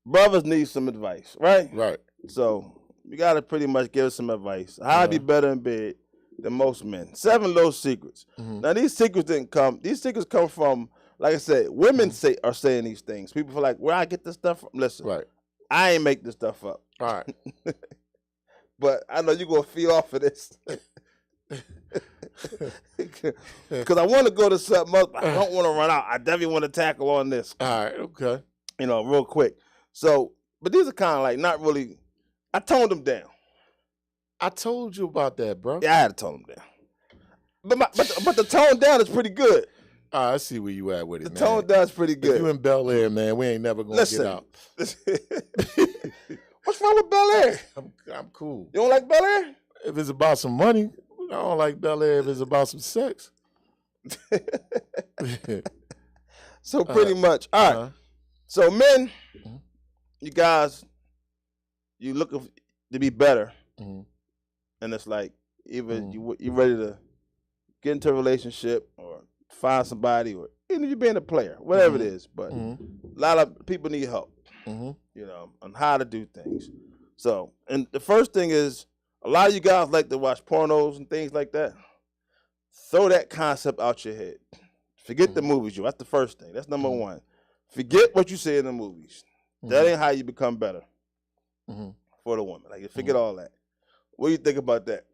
Brothers need some advice, right? Right. So we got to pretty much give us some advice. How to be better in bed than most men. 7 little secrets. Now, these secrets didn't come. These secrets come from, like I said, women are saying these things. People feel like, where I get this stuff from? Listen, Right. I ain't make this stuff up. All right. But I know you're going to feed off of this. Because I want to go to something else, but I don't want to run out. I definitely want to tackle on this. All right. Okay. You know, real quick. So, but these are kind of like not really, I toned them down. I told you about that, bro. Yeah, I had to tone them down. But the tone down is pretty good. All right, I see where you at with it, The man. tone down is pretty good. If you in Bel Air, man, we ain't never gonna get out. What's wrong with Bel Air? I'm cool. You don't like Bel Air? If it's about some money, I don't like Bel Air if it's about some sex. So pretty much. All right. So men, you guys, you looking to be better. And it's like either you ready to get into a relationship or find somebody, or even if you're being a player, whatever it is. But a lot of people need help, you know, on how to do things. So, and the first thing is, a lot of you guys like to watch pornos and things like that. Throw that concept out your head. Forget the movies, That's the first thing. That's number one. Forget what you see in the movies. That ain't how you become better for the woman. Like, forget all that. What do you think about that?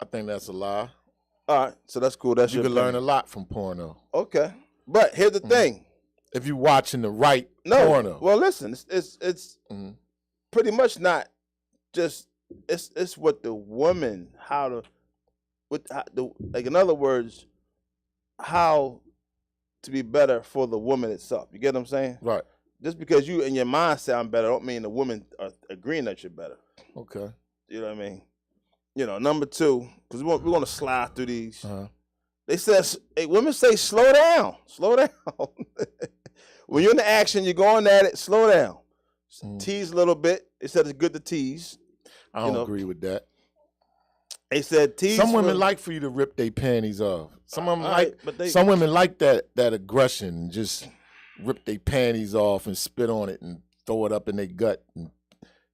I think that's a lie. All right, so that's cool. That's You can learn a lot from porno. Okay, but here's the thing: if you're watching the right porno. Well, listen, it's pretty much not just it's what the woman like, in other words, how to be better for the woman itself. You get what I'm saying? Right. Just because you in your mind sound better, don't mean the women are agreeing that you're better. Okay. You know what I mean? You know, number 2, because we're going to slide through these. They said, women say, slow down. Slow down. When you're in the action, you're going at it, slow down. Tease a little bit. They said it's good to tease. I don't agree with that. They said tease. Some women like for you to rip their panties off. Some of them some women like that aggression, just rip their panties off and spit on it and throw it up in their gut. And,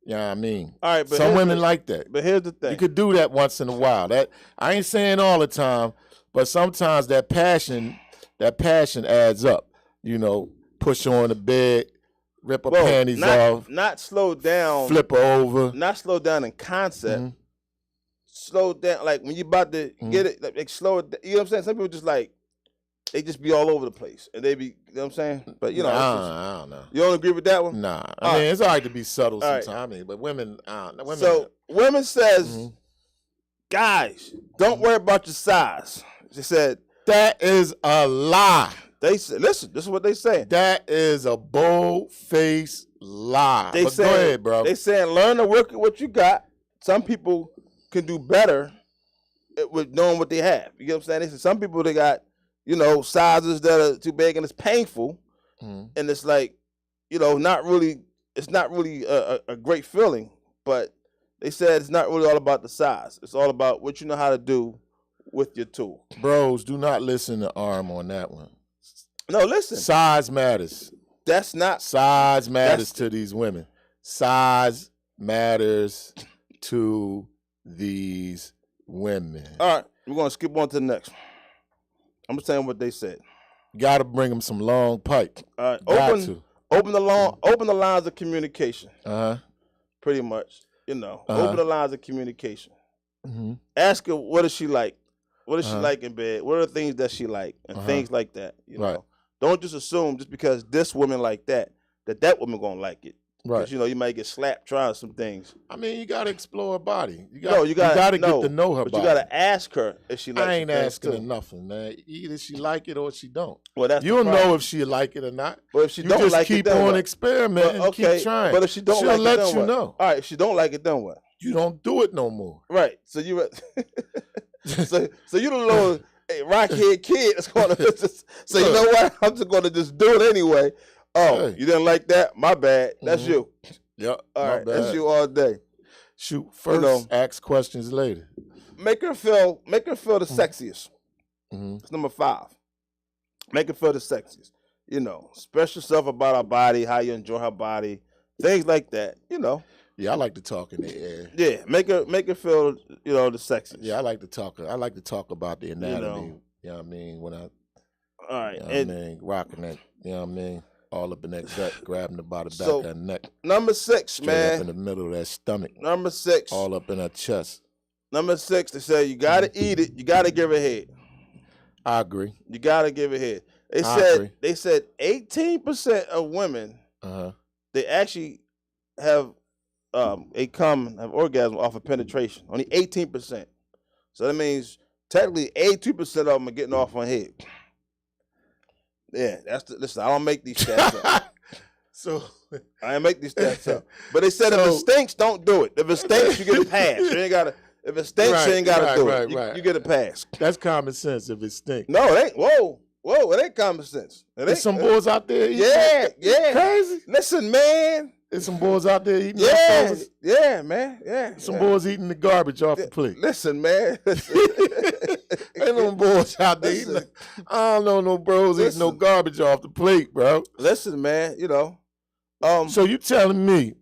you know what I mean? All right, but some women like that. But here's the thing. You could do that once in a while. That I ain't saying all the time, but sometimes that passion adds up. You know, push her on the bed, rip her panties off. Not slow down. Flip her over. Not slow down in concept. Slow down, like when you about to get it, like slow it down. You know what I'm saying? Some people just like, they just be all over the place. And they be, you know what I'm saying? But, you know. I don't know. You don't agree with that one? Nah. I mean, it's all right to be subtle sometimes. I mean, but women, women. So, women says, guys, don't worry about your size. She said, that is a lie. They said, listen, this is what they saying. That is a bold-faced lie. Go ahead, bro. They saying, learn to work with what you got. Some people can do better with knowing what they have. You get what I'm saying? They said some people, they got, you know, sizes that are too big and it's painful. And it's like, you know, it's not really a great feeling, but they said it's not really all about the size. It's all about what you know how to do with your tool. Bros, do not listen to Arm on that one. No, listen. Size matters. That's not. Size matters to these women. Size matters to these women. All right, we're going to skip on to the next one. I'm saying what they said. Got to bring them some long pipe. All right, Open the lines of communication. Pretty much, open the lines of communication. Ask her, what does she like? What does she like in bed? What are the things that she like? And things like that. Right. Don't just assume just because this woman like that woman gonna like it. Right. You might get slapped trying some things. I mean, you gotta explore her body. You gotta get to know her body. You gotta ask her if she likes it. I ain't asking her nothing, man. Either she like it or she don't. Well, that's you'll know if she like it or not. But if she don't just like keep it, on experimenting and keep trying. But if she don't she'll like it, let you know. All right, if she don't like it, then what? You don't do it no more. Right. So you so you the little rockhead kid that's gonna just say, you know what? I'm just gonna just do it anyway. Oh, you didn't like that? My bad. That's you. Yep. All right. That's you all day. Shoot first, ask questions later. Make her feel the sexiest. It's number 5. Make her feel the sexiest. Express yourself about her body, how you enjoy her body, things like that. Yeah, I like to talk in the air. Yeah, make her feel the sexiest. Yeah, I like to talk about the anatomy. You know what I mean? When I, all right, rocking that. You know what I mean? All up in that gut, grabbing the by the back of her neck. Number 6, straight man. Up in the middle of that stomach. Number 6. All up in her chest. Number 6, they say you gotta eat it. You gotta give her head. I agree. You gotta give her head. They said 18% of women they actually have orgasm off of penetration. Only 18%. So that means technically 82% of them are getting off on head. Yeah, listen, I don't make these stats up. So I didn't make these stats up. But they said if it stinks, don't do it. If it stinks, you get a pass. You ain't gotta. If it stinks, you ain't gotta do it. You get a pass. That's common sense. If it stinks. No, it ain't. Whoa, it ain't common sense. There's some boys out there eating. Yeah. Crazy. Listen, man. There's some boys out there eating. Yeah, man. Yeah. Some boys eating the garbage off the plate. Listen, man. Ain't no boys out there eating. I don't know no bros eating no garbage off the plate, bro. Listen, man. So you telling me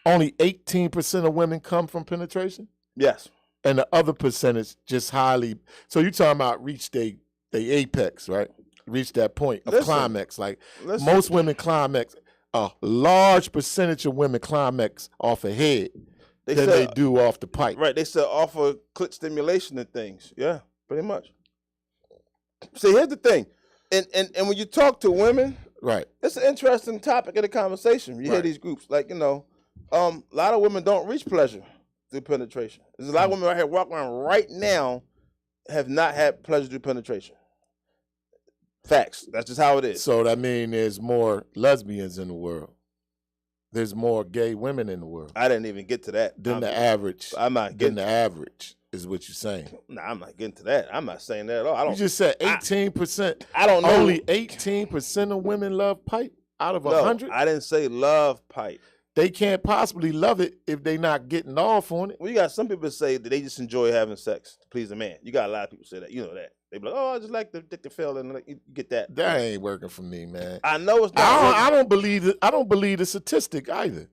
only 18% of women come from penetration? Yes. And the other percentage just highly. So you talking about reach the apex, right? Reach that point of climax. Like most women climax. A large percentage of women climax off a head than they do off the pipe. Right. They said off of clit stimulation and things. Yeah, pretty much. See, here's the thing. And when you talk to women, right, it's an interesting topic of the conversation. You hear these groups. Like, a lot of women don't reach pleasure through penetration. There's a lot of women right here walking around right now have not had pleasure through penetration. Facts. That's just how it is. So that means there's more lesbians in the world. There's more gay women in the world. I didn't even get to that. Than the average. I'm not getting the average is what you're saying. No, I'm not getting to that. I'm not saying that at all. You just said 18%. I don't know. Only 18% of women love pipe out of 100? I didn't say love pipe. They can't possibly love it if they're not getting off on it. Well, you got some people say that they just enjoy having sex to please a man. You got a lot of people say that. You know that. They be like, oh, I just like the dick to feel, and you get that. That ain't working for me, man. I know it's not. I don't believe it. I don't believe the statistic either.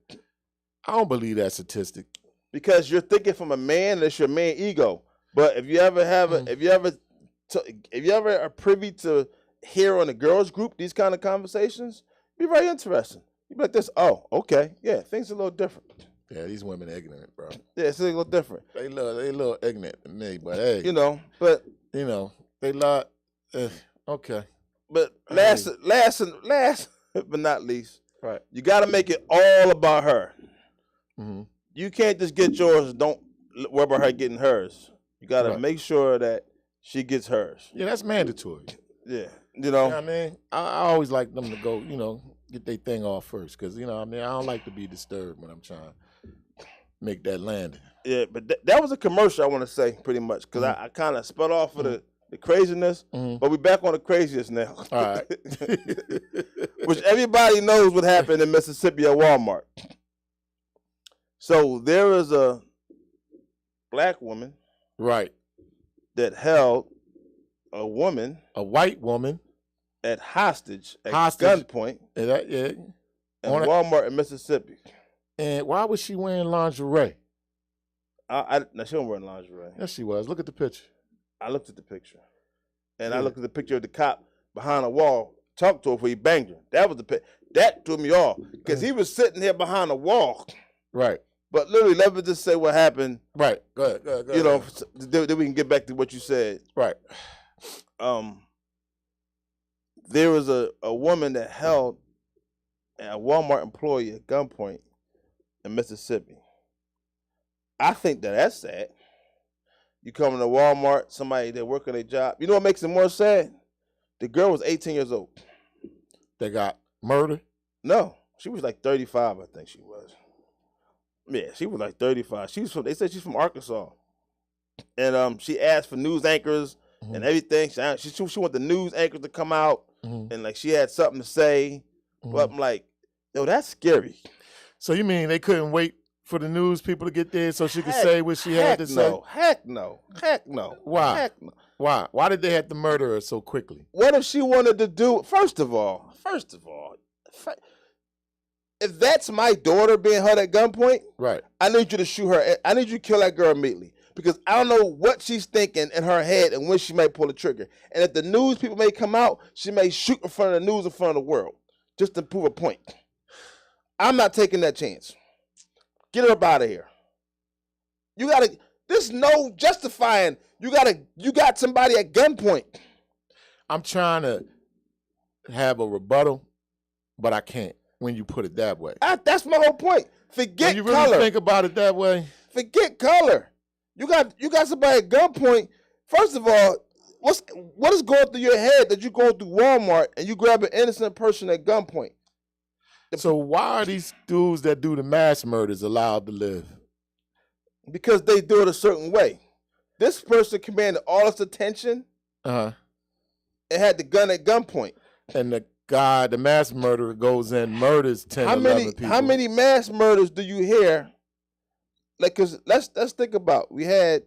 I don't believe that statistic. Because you're thinking from a man, that's your man ego. But if you ever have if you ever are privy to hear on a girls group these kind of conversations, it'd be very interesting. You'd be like this, oh, okay, yeah, things are a little different. Yeah, these women are ignorant, bro. Yeah, it's a little different. They a little ignorant to me, but hey, they love. Okay. But last but not least, right? You got to make it all about her. Mm-hmm. You can't just get yours and don't worry about her getting hers. You got to make sure that she gets hers. Yeah, that's mandatory. Yeah, you know what I mean? I always like them to go, get their thing off first, because I don't like to be disturbed when I'm trying to make that landing. Yeah, but that was a commercial, I want to say, pretty much, because I kind of spun off of the craziness, but we're back on the craziest now. All right. Which everybody knows what happened in Mississippi at Walmart. So there is a black woman, right, that held a white woman, at hostage gunpoint, in Walmart in Mississippi. And why was she wearing lingerie? No, she wasn't wearing lingerie. Yes, she was. Look at the picture. I looked at the picture, and I looked at the picture of the cop behind a wall talk to her before he banged her. That threw me off because he was sitting there behind a wall. Right. But literally, let me just say what happened. Right. Go ahead. You know, then we can get back to what you said. Right. There was a woman that held a Walmart employee at gunpoint in Mississippi. I think that's sad. You come into Walmart, somebody they're working their job. You know what makes it more sad? The girl was 18 years old. They got murdered? No, she was like 35, I think she was. Yeah, she was like 35. They said she's from Arkansas. And she asked for news anchors and everything. She wanted the news anchors to come out and like she had something to say. But I'm like, yo, that's scary. So you mean they couldn't wait for the news people to get there so she could say what she had to say? Heck no. Why? Heck no. Why? Why did they have to murder her so quickly? What if she wanted to do, first of all, if that's my daughter being held at gunpoint, right? I need you to shoot her. I need you to kill that girl immediately because I don't know what she's thinking in her head and when she may pull the trigger. And if the news people may come out, she may shoot in front of the news in front of the world just to prove a point. I'm not taking that chance. Get her up out of here. There's no justifying. You got somebody at gunpoint. I'm trying to have a rebuttal, but I can't when you put it that way. That's my whole point. Forget when you really color. Think about it that way. Forget color. You got somebody at gunpoint. First of all, what is going through your head that you go through Walmart and you grab an innocent person at gunpoint? So why are these dudes that do the mass murders allowed to live? Because they do it a certain way. This person commanded all its attention and had the gun at gunpoint. And the mass murderer goes in, murders 10, 11 people. How many mass murders do you hear? Like, cause let's think about. We had,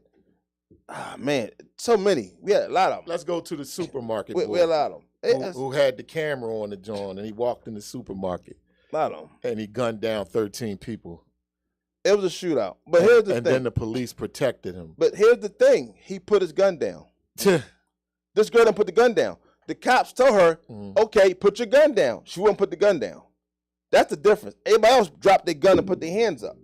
so many. We had a lot of them. Let's go to the supermarket. We had a lot of them. Who had the camera on the joint, and he walked in the supermarket. A lot of them. And he gunned down 13 people. It was a shootout. But here's the thing. And then the police protected him. But here's the thing. He put his gun down. This girl didn't put the gun down. The cops told her, okay, put your gun down. She wouldn't put the gun down. That's the difference. Everybody else dropped their gun and put their hands up.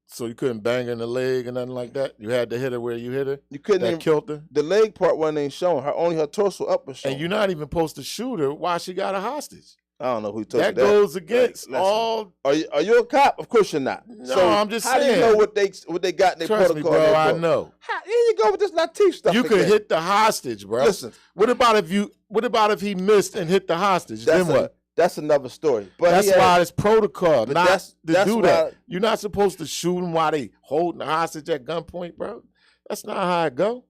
So you couldn't bang her in the leg or nothing like that? You had to hit her where you hit her? You couldn't even, killed her? The leg part wasn't even shown. Only her torso up was shown. And you're not even supposed to shoot her while she got a hostage. I don't know who told you that. That goes against all. Are you a cop? Of course you're not. No, so I'm just saying. How do you know what they got in their Trust protocol? me, bro, I know. Here you go with this Lateef stuff. You again. could hit the hostage, bro. Listen. What about if he missed and hit the hostage? Then what? That's another story. But that's why it's protocol not to do that. Why, you're not supposed to shoot him while they holding the hostage at gunpoint, bro. That's not how it go.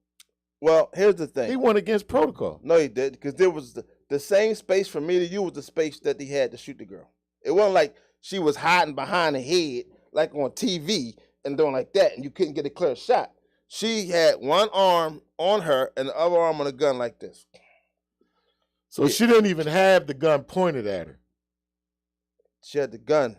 Well, here's the thing. He went against protocol. No, he did, because there was the same space from me to you was the space that he had to shoot the girl. It wasn't like she was hiding behind the head like on TV and doing like that, and you couldn't get a clear shot. She had one arm on her and the other arm on a gun like this. So she didn't even have the gun pointed at her. She had the gun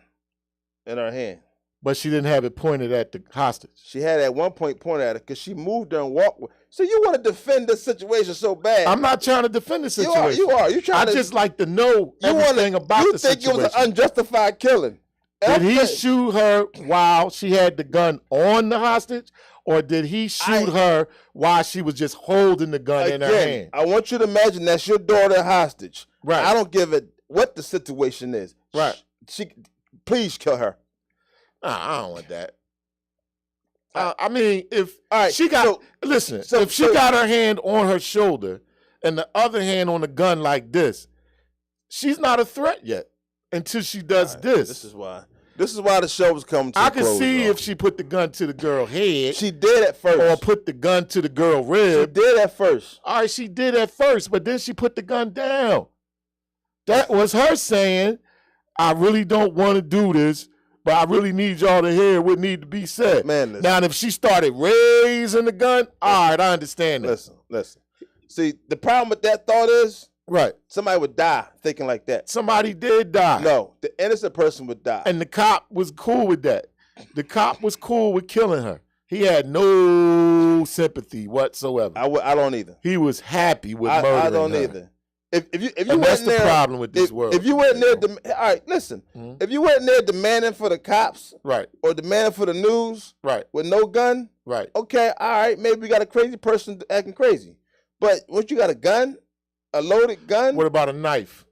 in her hand. But she didn't have it pointed at the hostage. She had at one point pointed at her because she moved her and walked with. So you want to defend this situation so bad. I'm not trying to defend the situation. You are. You're trying I just like to know everything about the situation. You think it was an unjustified killing. Did he shoot her while she had the gun on the hostage? Or did he shoot her while she was just holding the gun in her hand? I want you to imagine that's your daughter hostage. Right. I don't give it what the situation is. Right. Please kill her. I don't want that. I mean, if she got if she got her hand on her shoulder and the other hand on the gun like this, she's not a threat yet until she does this. This is why the show was coming to a close. I can see if she put the gun to the girl's head. She did at first. Or put the gun to the girl's rib. She did at first. All right, she did at first, but then she put the gun down. That was her saying, I really don't want to do this, but I really need y'all to hear what need to be said. Man, listen. Now, if she started raising the gun, all right, I understand that. Listen. See, the problem with that thought is, right, somebody would die thinking like that. Somebody did die. No, the innocent person would die. And the cop was cool with that. The cop was cool with killing her. He had no sympathy whatsoever. I don't either. He was happy with murdering her. I don't either. if you And went that's in the there, problem with this world. If you went in there, all right, listen. If you went in there demanding for the cops, right, or demanding for the news, right, with no gun, right. okay, all right, maybe we got a crazy person acting crazy. But once you got a gun, a loaded gun, What about a knife?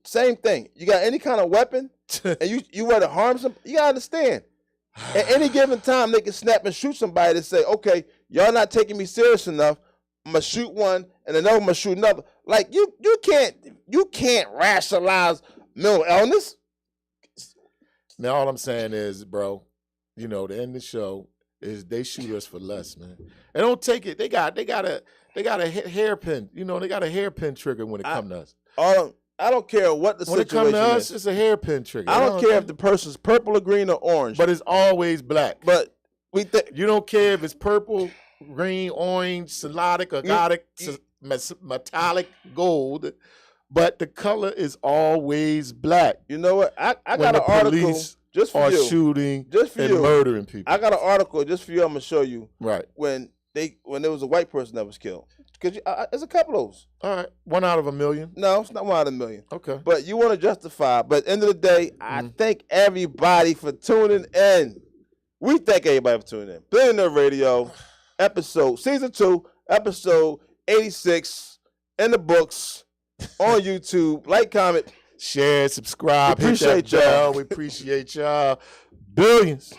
Same thing. You got any kind of weapon, and you want to harm some, you gotta understand. At any given time, they can snap and shoot somebody to say, okay, y'all not taking me serious enough. I'm gonna shoot one, and another I'm gonna shoot another. Like you can't rationalize mental illness. Now all I'm saying is, bro, you know, to end the show is they shoot us for less, man. And don't take it. They got a hairpin. You know, they got a hairpin trigger when it comes to us. I don't care what the When it situation comes to us, is. it's a hairpin trigger. I don't care if the person's purple or green or orange. But it's always black. But you don't care if it's purple, green, orange, cyanotic, agaric, metallic, gold. But the color is always black. You know what? I got an article just for you. Shooting just for and you. murdering people. I got an article just for you. I'm gonna show you. Right. When there was a white person that was killed. Because there's a couple of those. All right. 1 out of a million. No, it's not 1 out of a million. Okay. But you want to justify. But at the end of the day, I thank everybody for tuning in. We thank everybody for tuning in. Billionaire Radio, season 2, episode 86, in the books, on YouTube. Like, comment, share, subscribe. Appreciate hit that bell. We appreciate y'all. Billions.